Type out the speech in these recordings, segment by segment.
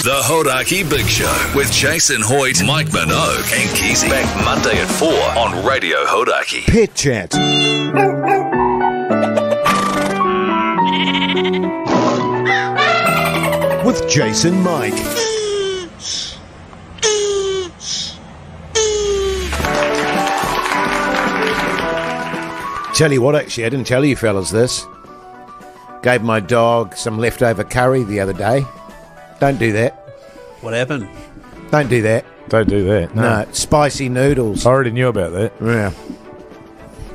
The Hauraki Big Show with Jason Hoyte, Mike Minogue, and Keyzie. Back Monday at 4 on Radio Hauraki. Pet Chat. With Jason Mike. Tell you what, actually, I didn't tell you fellas this. Gave my dog some leftover curry the other day. Don't do that. What happened? Don't do that. Don't do that. No, spicy noodles. I already knew about that. Yeah.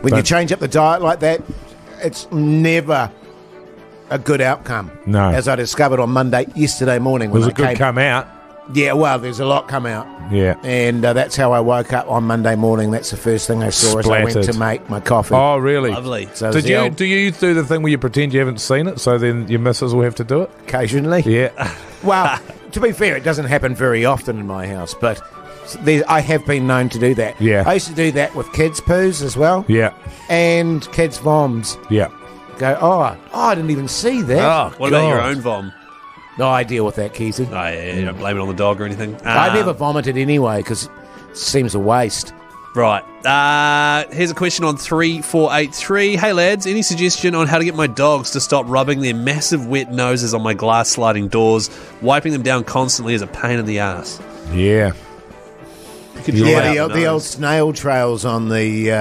When you change up the diet like that, it's never a good outcome. No. As I discovered on yesterday morning. When There's a good come out. Yeah, well, there's a lot come out. Yeah. And that's how I woke up on Monday morning. That's the first thing I saw as I went to make my coffee. Oh, really? Lovely. So do you do the thing where you pretend you haven't seen it, so then your missus will have to do it? Occasionally. Yeah. Well, to be fair, it doesn't happen very often in my house, but I have been known to do that. Yeah. I used to do that with kids' poos as well. Yeah. And kids' voms. Yeah. Go, I didn't even see that. Oh, What about your own vom? No, I deal with that, Keyzie. Oh, yeah, you don't blame it on the dog or anything. I never vomited anyway because it seems a waste. Right. Here's a question on 3483. Hey, lads, any suggestion on how to get my dogs to stop rubbing their massive wet noses on my glass sliding doors? Wiping them down constantly is a pain in the ass. Yeah. Yeah, the old snail trails on the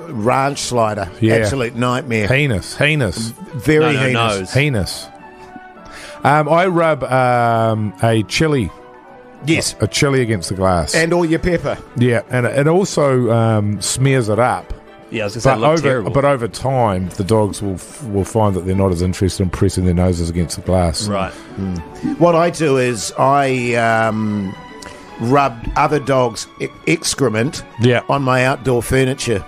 ranch slider. Yeah. Absolute nightmare. Heinous. Very heinous. nose. Heinous. I rub a chili. Yes. A chili against the glass. And all your pepper. Yeah, and it also smears it up. Yeah, I was going to say, it looked terrible. But over time, the dogs will find that they're not as interested in pressing their noses against the glass. Right. What I do is I rub other dogs' excrement on my outdoor furniture.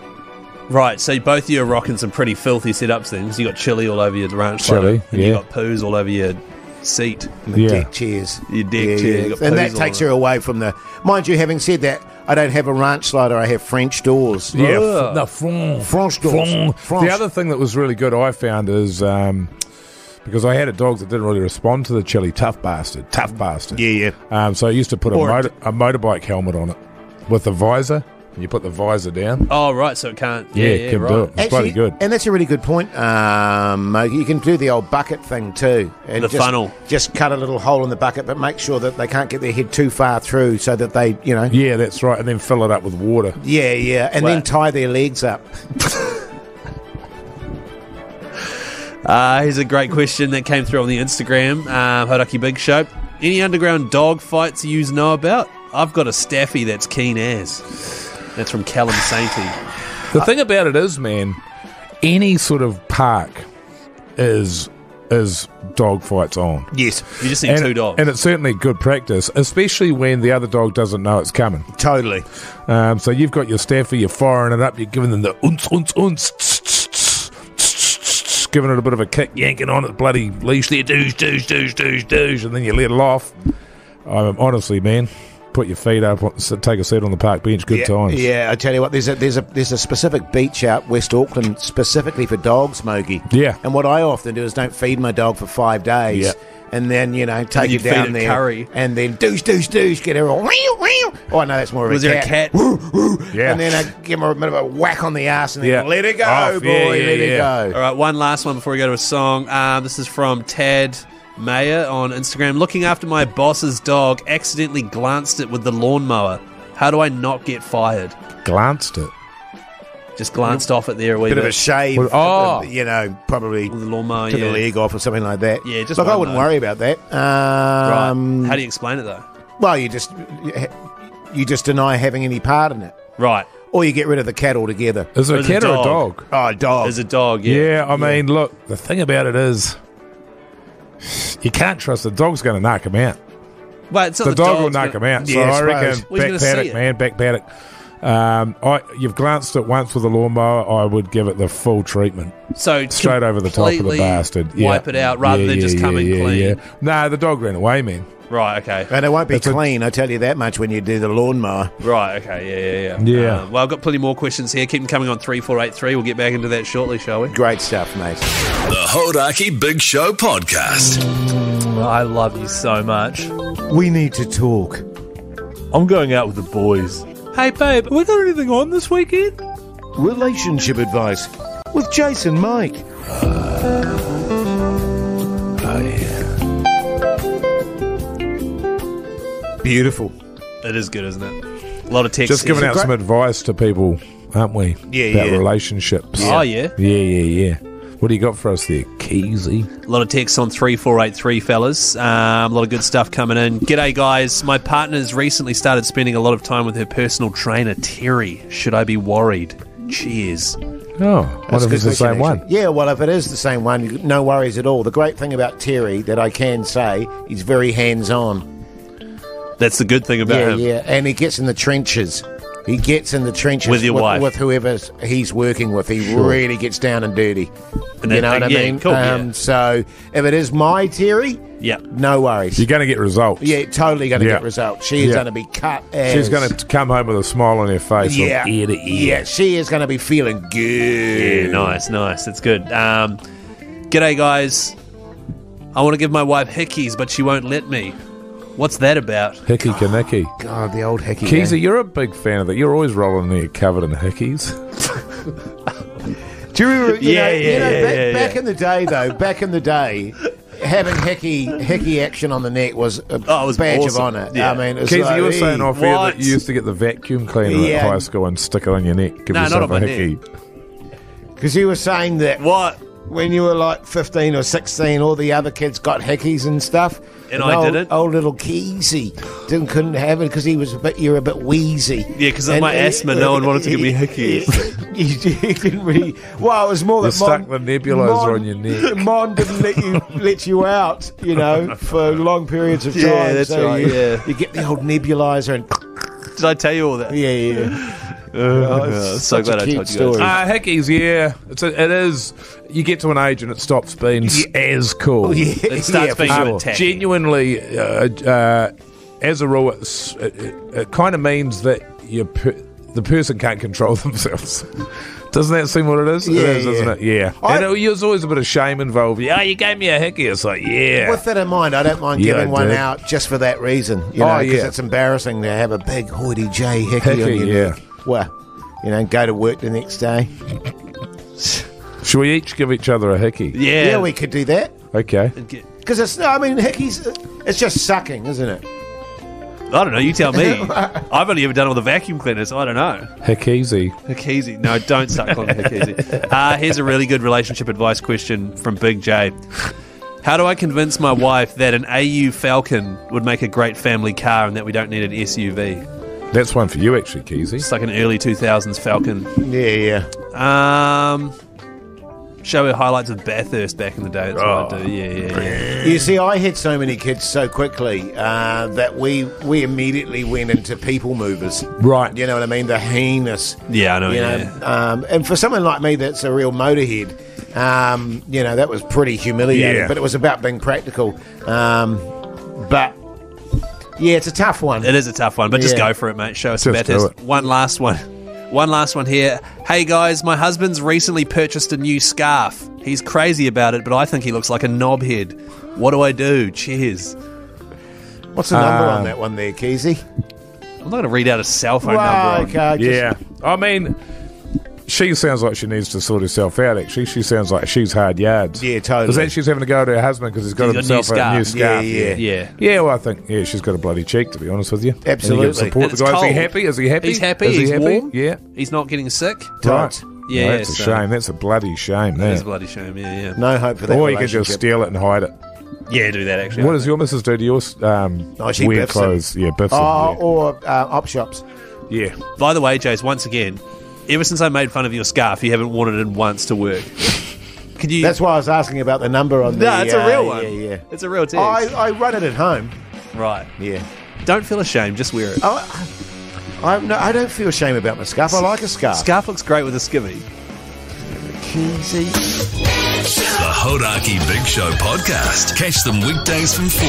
Right, so both of you are rocking some pretty filthy setups then, because you got chili all over your ranch slider, and you got poos all over your seat. Deck chairs. Your deck chair. You got and poos that all takes over. her away from the... Mind you, having said that, I don't have a ranch slider, I have French doors. Yeah, Ugh. the French doors. The other thing that was really good I found is... because I had a dog that didn't really respond to the chili, tough bastard. Yeah. So I used to put a motorbike helmet on it with the visor, and you put the visor down. Oh, right, so it can't... Yeah, can right. do it. It's bloody good. And that's a really good point, Mo. You can do the old bucket thing too. And The funnel. Just cut a little hole in the bucket, but make sure that they can't get their head too far through so that they, Yeah, that's right, and then fill it up with water. Yeah, and then tie their legs up. Here's a great question that came through on the Instagram, Hauraki Big Show. Any underground dog fights you know about? I've got a staffy that's keen as. That's from Callum Sainty. The thing about it is, man, any sort of park is dog fights on. Yes. You just need two dogs. And it's certainly good practice, especially when the other dog doesn't know it's coming. Totally. So you've got your staffy, you're firing it up, you're giving them the giving it a bit of a kick, yanking on it, bloody leash there, doosh, and then you let it off. Honestly, man, put your feet up, take a seat on the park bench, good times. Yeah, I tell you what, there's a specific beach out West Auckland specifically for dogs, Mogi. Yeah. And what I often do is don't feed my dog for 5 days. Yeah. And then, take her down there. Curry. And then doosh, get her all. Oh, no, that's more of Was a there cat. a cat? Yeah. And then I give her a bit of a whack on the ass and then let her go, Off. boy, let her Yeah. go. All right, one last one before we go to a song. This is from Tad Mayer on Instagram. Looking after my boss's dog, accidentally glanced it with the lawnmower. How do I not get fired? Glanced it. Just glanced off it there a wee Bit bit. of a shave, probably With the lawnmower, took a yeah. leg off or something like that. Yeah, just Look, I one, wouldn't though. worry about that. Right. How do you explain it, though? Well, you just deny having any part in it. Right. Or you get rid of the cat altogether. Is it a As a cat or a dog. dog? Oh, a dog. There's a dog, yeah. Yeah, I mean, look, the thing about it is you can't trust the dog's going to knock him out. Well, it's not The dog will dog's knock him out. So Yeah, I I reckon suppose. Well, he's back gonna see paddock, it. man, back paddock. You've glanced it once with a lawnmower, I would give it the full treatment. So Straight over the top of the completely bastard. Wipe it out rather than just come in clean. No, the dog ran away, man. Right, okay. And it won't be It's a- clean, I tell you that much, when you do the lawnmower. Right, okay, yeah. Yeah. Well, I've got plenty more questions here. Keep them coming on 3483. We'll get back into that shortly, shall we? Great stuff, mate. The Hauraki Big Show podcast. I love you so much. We need to talk. I'm going out with the boys. Hey, babe, have we got anything on this weekend? Relationship advice with Jason Mike. Oh, yeah. Beautiful. It is good, isn't it? A lot of text. Just giving out some advice to people, aren't we? Yeah, about yeah. relationships. Oh, yeah? Yeah. What do you got for us there, Keyzie? A lot of texts on 3483, fellas. A lot of good stuff coming in. G'day, guys. My partner's recently started spending a lot of time with her personal trainer, Terry. Should I be worried? Cheers. Oh, what if it's the same one? Yeah, well, if it is the same one, no worries at all. The great thing about Terry that I can say, he's very hands-on. That's the good thing about him. Yeah, and he gets in the trenches. He gets in the trenches with your wife, with whoever he's working with. He really gets down and dirty. And you know what I mean? Cool, So if it is my Terry, no worries. You're going to get results. Yeah, totally going to get results. She is going to be cut as... She's going to come home with a smile on her face from ear to ear. Yeah, she is going to be feeling good. Yeah, nice. It's good. G'day, guys. I want to give my wife hickeys, but she won't let me. What's that about? Hickey Kaniki. God, the old hickey. Keyzie, you're a big fan of that. You're always rolling there covered in hickeys. Do you remember? Back in the day, though, having hickey action on the neck was a badge of honour. Yeah. I mean, it was Keyzie, like, you were saying off air What? that you used to get the vacuum cleaner at high school and stick it on your neck. Give yourself not on my a hickey. because you were saying that What? when you were like 15 or 16, all the other kids got hickeys and stuff. And I didn't? Old little Keyzie couldn't have it because you're a bit wheezy. Yeah, because of my asthma, no one wanted to give me hickeys. You didn't really. Well, it was more You that stuck the nebulizer on your neck. Mon didn't let you out, for long periods of time. Yeah, that's so right, you get the old nebulizer and Did I tell you all that? yeah. So such glad a I cute told you guys. story. Hickeys, yeah. It is. You get to an age and it stops being as cool. It starts being for a sure. bit tacky. Genuinely, as a rule, it kind of means that the person can't control themselves. Doesn't that seem what it is? Yeah, it is, doesn't it? Yeah. There's always a bit of shame involved. Yeah, you gave me a hickey. It's like, yeah. With that in mind, I don't mind Yeah, giving one dude. out just for that reason. Because it's embarrassing to have a big Hoyte J hickey on your neck. Well, go to work the next day. Should we each give each other a hickey? Yeah. we could do that. Okay. Because hickeys, it's just sucking, isn't it? I don't know. You tell me. I've only ever done it with a vacuum cleaner, so I don't know. Hickeysy. Keyzie. No, don't start calling me Keyzie. Here's a really good relationship advice question from Big J. How do I convince my wife that an AU Falcon would make a great family car and that we don't need an SUV? That's one for you, actually, Keyzie. It's like an early 2000s Falcon. Yeah. Show her highlights of Bathurst back in the day. That's what I do. Yeah. You see, I had so many kids so quickly that we immediately went into people movers. Right. You know what I mean? The heinous. Yeah, I know. And for someone like me that's a real motorhead, that was pretty humiliating. Yeah. But it was about being practical. But yeah, it's a tough one. It is a tough one, but just go for it, mate. Show us some Just do Bathurst. it. One last one here. Hey guys, my husband's recently purchased a new scarf. He's crazy about it, but I think he looks like a knobhead. What do I do? Cheers. What's the number on that one there, Keyzie? I'm not going to read out a cell phone number. Okay, Yeah. I mean, she sounds like she needs to sort herself out, actually. She sounds like she's hard yards. Yeah, totally. Because then she's having to go to her husband because he's got He's got himself a new scarf. Yeah. Yeah, well, I think, she's got a bloody cheek, to be honest with you. Absolutely. And you can support And the guy. it's Is he cold. happy? Is he happy? He's happy. Is he He's happy? warm. Yeah. He's not getting sick. Right. Yeah, No, that's a shame. That's a bloody shame, It man. is a bloody shame. Yeah. No hope for that. Or you can just relationship. steal it and hide it. Yeah, do that actually. What does your missus do to your she weird biffs clothes? Yeah, biffs them, Or op shops. yeah. By the way, Jace, once again, ever since I made fun of your scarf, you haven't worn it in once to work. Could you? That's why I was asking about the number on the... No, it's a real one. Yeah. It's a real text. I run it at home. Right. Yeah. Don't feel ashamed. Just wear it. I don't feel shame about my scarf. I like a scarf. Scarf looks great with a skivvy. The Hauraki Big Show podcast. Catch them weekdays from 4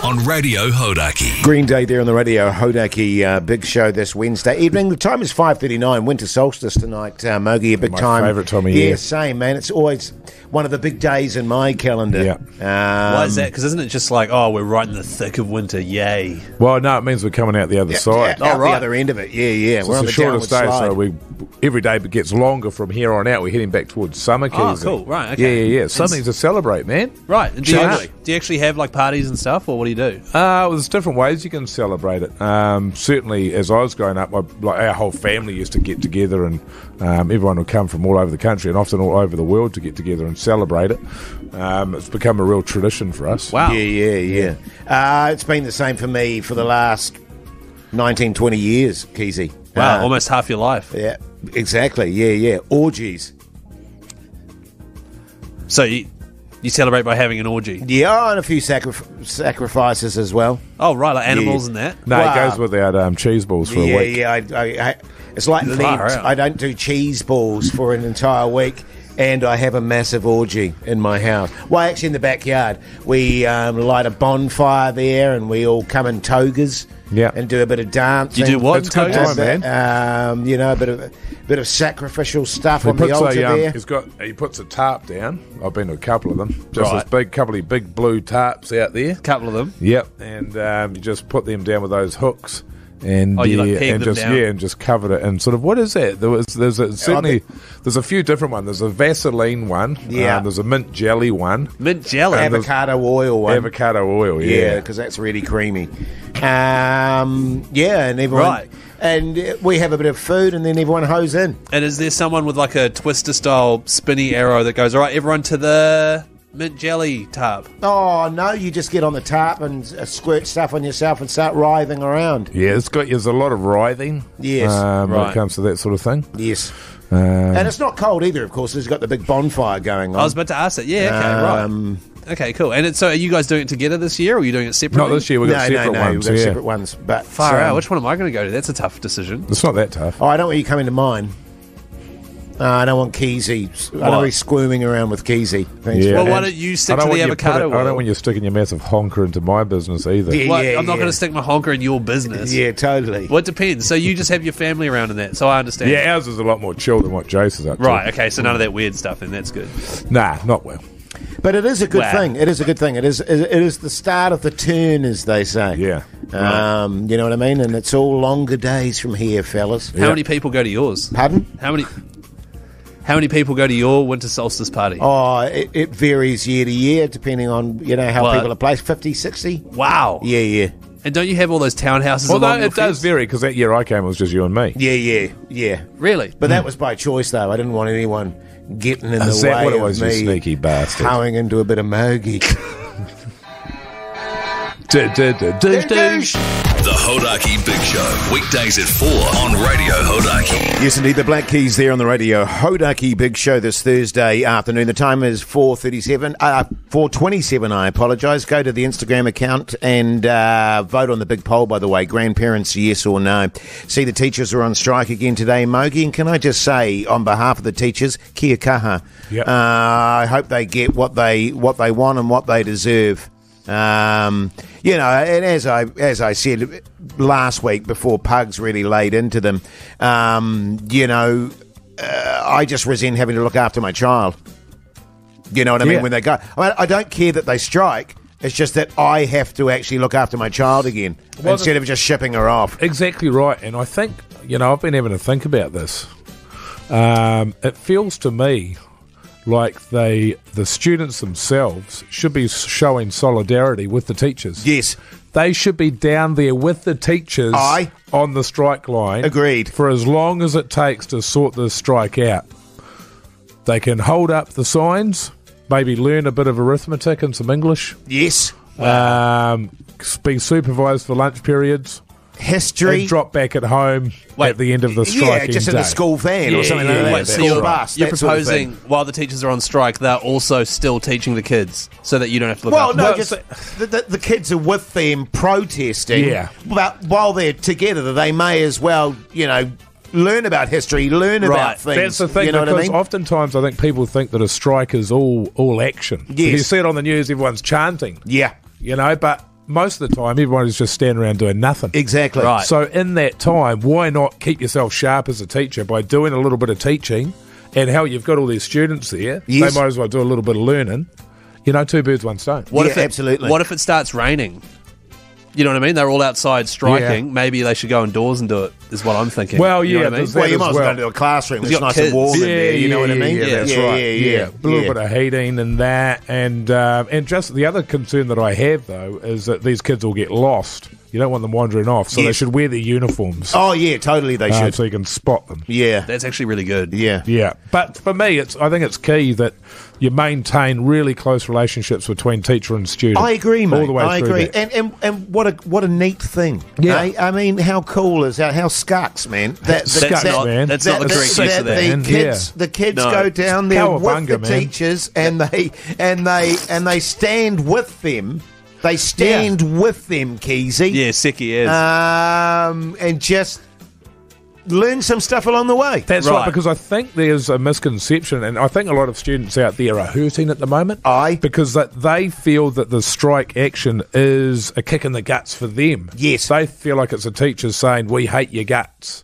on Radio Hauraki. Green Day there on the radio. Hauraki Big Show this Wednesday evening. The time is 5:39. Winter solstice tonight. Mogi, a big My time. favourite time of year. Yeah, same, man. It's always... one of the big days in my calendar. Yeah. Why is that? Because isn't it just like, oh, we're right in the thick of winter, yay? Well, no, it means we're coming out the other side. Out the other end of it. Yeah. So We're on it's the the shortest day, downward so slide. every day gets longer from here on out. We're heading back towards summer, Keyzie. Oh, cool. Right, okay. Yeah. Something to celebrate, man. Right. And do you actually have like parties and stuff, or what do you do? Well, there's different ways you can celebrate it. Certainly, as I was growing up, our whole family used to get together, and everyone would come from all over the country and often all over the world to get together and celebrate it. It's become a real tradition for us. Wow. Yeah. It's been the same for me for the last 19, 20 years, Keyzie. Wow, almost half your life. Yeah, exactly. Yeah. Orgies. So you celebrate by having an orgy? Yeah, and a few sacrifices as well. Oh, right, like animals and that? No, Wow. it goes without cheese balls for a week. Yeah. I it's like Lent. out. I don't do cheese balls for an entire week. And I have a massive orgy in my house. Well, actually, in the backyard, we light a bonfire there, and we all come in togas, and do a bit of dancing. You do what? It's good time, man. A bit of sacrificial stuff on the altar there. He puts a tarp down. I've been to a couple of them. Just Right. this couple of big blue tarps out there. Couple of them. Yep, and you just put them down with those hooks. And you like peg and them just down? and just covered it and sort of what is that? There's a few different ones. There's a Vaseline one. Yeah. There's a mint jelly one. Mint jelly. Avocado oil one. Avocado oil. Yeah, Yeah. because that's really creamy. And everyone... Right. And we have a bit of food, and then everyone hoes in. And is there someone with like a Twister-style spinny arrow that goes, all right, everyone to the mint jelly tarp? Oh, no, you just get on the tarp and squirt stuff on yourself and start writhing around. Yeah, there's a lot of writhing. Yes. When Right. it comes to that sort of thing. Yes. And it's not cold either, of course. It's got the big bonfire going on. I was about to ask that. Yeah, okay, right. Okay, cool. And so are you guys doing it together this year, or are you doing it separately? Not this year. We've got separate ones. We've got yeah. separate ones. But Far out. Which one am I going to go to? That's a tough decision. It's not that tough. Oh, I don't want you coming to mine. I don't want Keyzie. I don't want you squirming around with Keyzie. Thanks. Yeah. Well, why And don't you I stick don't to want the you avocado I oil? don't want you sticking your massive honker into my business either. Yeah. What? I'm not going to stick my honker in your business. Yeah, totally. Well, it depends. So you just have your family around in that, so I understand. Yeah, ours is a lot more chill than what Jace is up to. Right, okay, so none of that weird stuff, then that's good. Nah, not well. But it is a good Wow. thing. It is a good thing. It is the start of the turn, as they say. Yeah. You know what I mean? And it's all longer days from here, fellas. How many people go to yours? Pardon? How many people go to your winter solstice party? Oh, it varies year to year, depending on, how What? people are placed. 50, 60? Wow. Yeah. And don't you have all those townhouses Although along your it does fence? vary, because that year I came, it was just you and me. Yeah. Really? But that was by choice, though. I didn't want anyone getting in Is the that way what it of was, you me sneaky bastard? hoeing into a bit of mogie. The Hauraki Big Show. Weekdays at 4 on Radio Hauraki. Yes, indeed. The Black Keys there on the radio. Hauraki Big Show this Thursday afternoon. The time is 4:27, I apologise. Go to the Instagram account and vote on the big poll, by the way. Grandparents, yes or no. See, the teachers are on strike again today, Mogi. And can I just say, on behalf of the teachers, kia kaha. Yep. I hope they get what they want and what they deserve. And as I said last week before Pugs really laid into them, I just resent having to look after my child. You know what I mean? Yeah. When they go, I don't care that they strike. It's just that I have to actually look after my child again instead of just shipping her off. Exactly right. And I think, I've been having to think about this. It feels to me like the students themselves should be showing solidarity with the teachers. Yes. They should be down there with the teachers Aye. on the strike line. Agreed. For as long as it takes to sort this strike out. They can hold up the signs, maybe learn a bit of arithmetic and some English. Yes. Be supervised for lunch periods. History. And drop back at home at the end of the striking just in day. the school van or something like that. Wait, so School you're, bus, you're that sort of proposing thing. while the teachers are on strike, they're also still teaching the kids so that you don't have to look Well, after no, them? just the kids are with them protesting. Yeah. But while they're together, they may as well, learn about history, learn about things. That's the thing, you know because what I mean? oftentimes I think people think that a strike is all action. Yes. You see it on the news, everyone's chanting. Yeah, But most of the time, everyone is just standing around doing nothing. exactly. Right. So in that time, why not keep yourself sharp as a teacher by doing a little bit of teaching and how you've got all these students there, Yes. they might as well do a little bit of learning. You know, 2 birds, 1 stone. Absolutely. What if it starts raining? You know what I mean? They're all outside striking. Yeah. Maybe they should go indoors and do it, is what I'm thinking. Well, You know yeah, what I mean? there's Well, that you as might as well well. go to a classroom. It's You've got nice kids. and warm in there. You know what I mean? Yeah, that's right. Yeah. A little bit of heating and that, and just the other concern that I have though is that these kids will get lost. You don't want them wandering off, so they Yes. should wear their uniforms. Oh, yeah, totally they should. So you can spot them. Yeah. That's actually really good. Yeah. Yeah, but for me, I think it's key that you maintain really close relationships between teacher and student. I agree, mate. All the way I through agree. that. And what a neat thing. Yeah. Eh? I mean, how cool is that? How scucks, man. That's not man. That's not the that- correct that use of that. man. the kids No. go down there with Cowabunga, the man. teachers and they stand with them. They stand with them, Keyzie. Yeah, sick he is. And just learn some stuff along the way. That's Right. right, because I think there's a misconception, and I think a lot of students out there are hurting at the moment. Because that they feel that the strike action is a kick in the guts for them. Yes. They feel like it's a teacher saying, we hate your guts.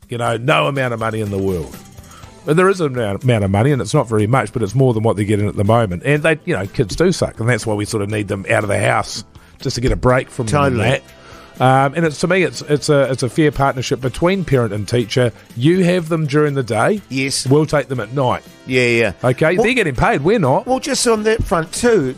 You know, no amount of money in the world. But there is an amount of money, and it's not very much, but it's more than what they're getting at the moment. And they, you know, kids do suck, and that's why we sort of need them out of the house just to get a break from them and Totally. that. And it's, to me, it's a fair partnership between parent and teacher. You have them during the day. Yes. We'll take them at night. Yeah. Okay, Well- they're getting paid. We're not. Well, just on that front too,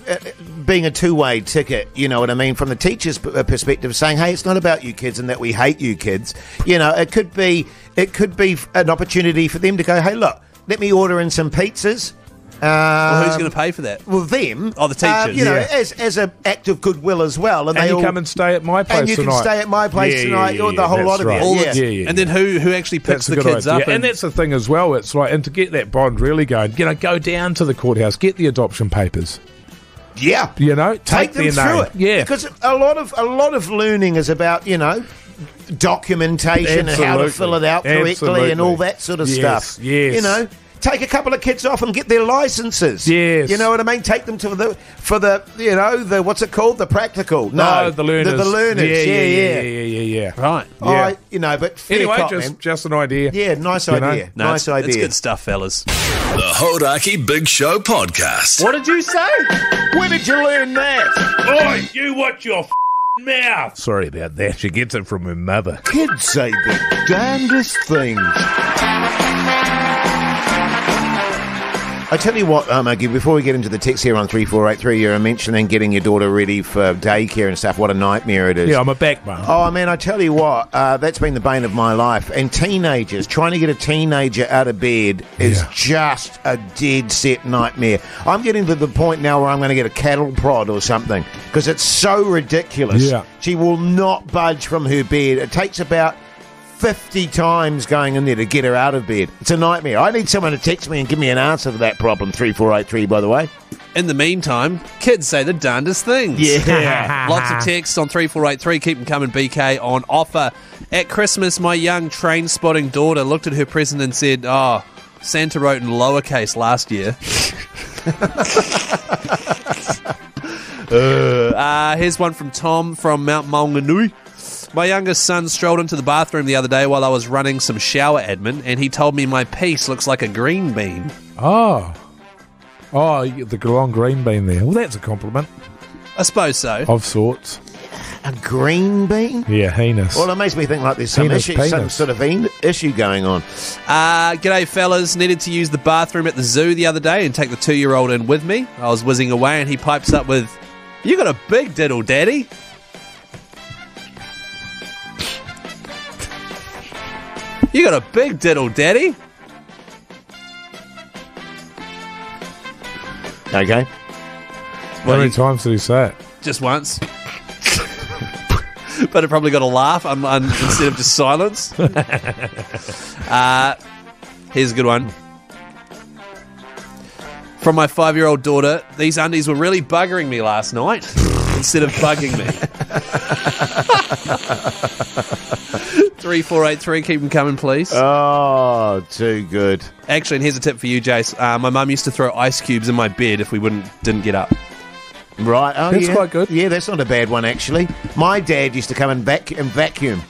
being a two-way ticket, you know what I mean, from the teacher's perspective, saying, "Hey, it's not about you kids and that we hate you kids." You know, it could be an opportunity for them to go, "Hey, look, let me order in some pizzas." Well, who's going to pay for that? Well, them. Oh, the teachers. You know, Yeah. as an act of goodwill as well, And you come and stay at my place and you tonight. can stay at my place tonight, or the whole that's lot of right. you. All Yeah. the- And then who actually picks That's a the good kids idea. up? And that's the thing as well. It's like, and to get that bond really going, you know, go down to the courthouse, get the adoption papers. Yeah. You know, Take them their through name. it. Yeah. Because a lot of learning is about, you know, documentation and how to Absolutely. fill it out correctly Absolutely. and all that sort of Yes, stuff. yes. You know, take a couple of kids off and get their licenses. Yes. You know what I mean? Take them to the what's it called? The practical. No, the learners. The learners. Yeah. Right. Oh, you know, but fair Anyway, cop, man. just an idea. Yeah, nice You know? idea. No, nice it's idea. good stuff, fellas. The Hauraki Big Show podcast. What did you say? Where did you learn that? Oi, you watch your mouth. Sorry about that. She gets it from her mother. Kids say the damnedest things. I tell you what, Maggie, before we get into the text here on 3483, you're mentioning getting your daughter ready for daycare and stuff. What a nightmare it is. Yeah, I'm a backbone. Oh, man, I tell you what, that's been the bane of my life. And teenagers, trying to get a teenager out of bed is just a dead set nightmare. I'm getting to the point now where I'm going to get a cattle prod or something because it's so ridiculous. Yeah. She will not budge from her bed. It takes about 50 times going in there to get her out of bed. It's a nightmare. I need someone to text me and give me an answer to that problem. 3483, by the way. In the meantime, kids say the darndest things. Yeah. Lots of texts on 3483. Keep them coming, BK, on offer. At Christmas, my young train-spotting daughter looked at her present and said, "Oh, Santa wrote in lowercase last year." Here's one from Tom from Mount Maunganui. My youngest son strolled into the bathroom the other day while I was running some shower admin, and he told me my piece looks like a green bean. Oh, you get the long green bean there. Well, that's a compliment I suppose so. of sorts. A green bean? Yeah, heinous. Well, it makes me think like there's some Penis, issue, some penis. sort of issue going on. G'day, fellas. Needed to use the bathroom at the zoo the other day and take the 2-year-old in with me. I was whizzing away, and he pipes up with, "You got a big diddle, Daddy." You got a big diddle, Daddy. Okay. How many times did he say it? Just once. But it probably got a laugh instead of just silence. Here's a good one. From my 5-year-old daughter, these undies were really buggering me last night instead of bugging me. 3483, keep them coming, please. Oh, too good. Actually, and here's a tip for you, Jace. My mum used to throw ice cubes in my bed if we didn't get up. Right. Oh, That's yeah. quite good. Yeah, that's not a bad one, actually. My dad used to come and vacuum.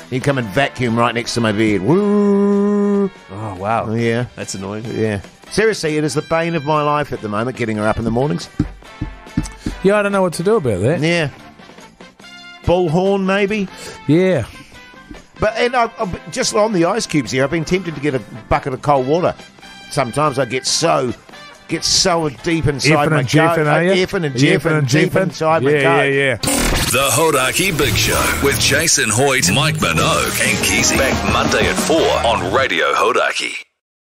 He'd come and vacuum right next to my bed. Woo. Oh, wow. Yeah. That's annoying. Yeah. Seriously, it is the bane of my life at the moment, getting her up in the mornings. Yeah, I don't know what to do about that. Yeah. Bullhorn, maybe? Yeah. But just on the ice cubes here, I've been tempted to get a bucket of cold water. Sometimes I get so deep inside my gut. Effing and jeffing deep inside my gut. Yeah. The Hauraki Big Show with Jason Hoyte, Mike Minogue, and Keyzie. Back Monday at 4 on Radio Hauraki.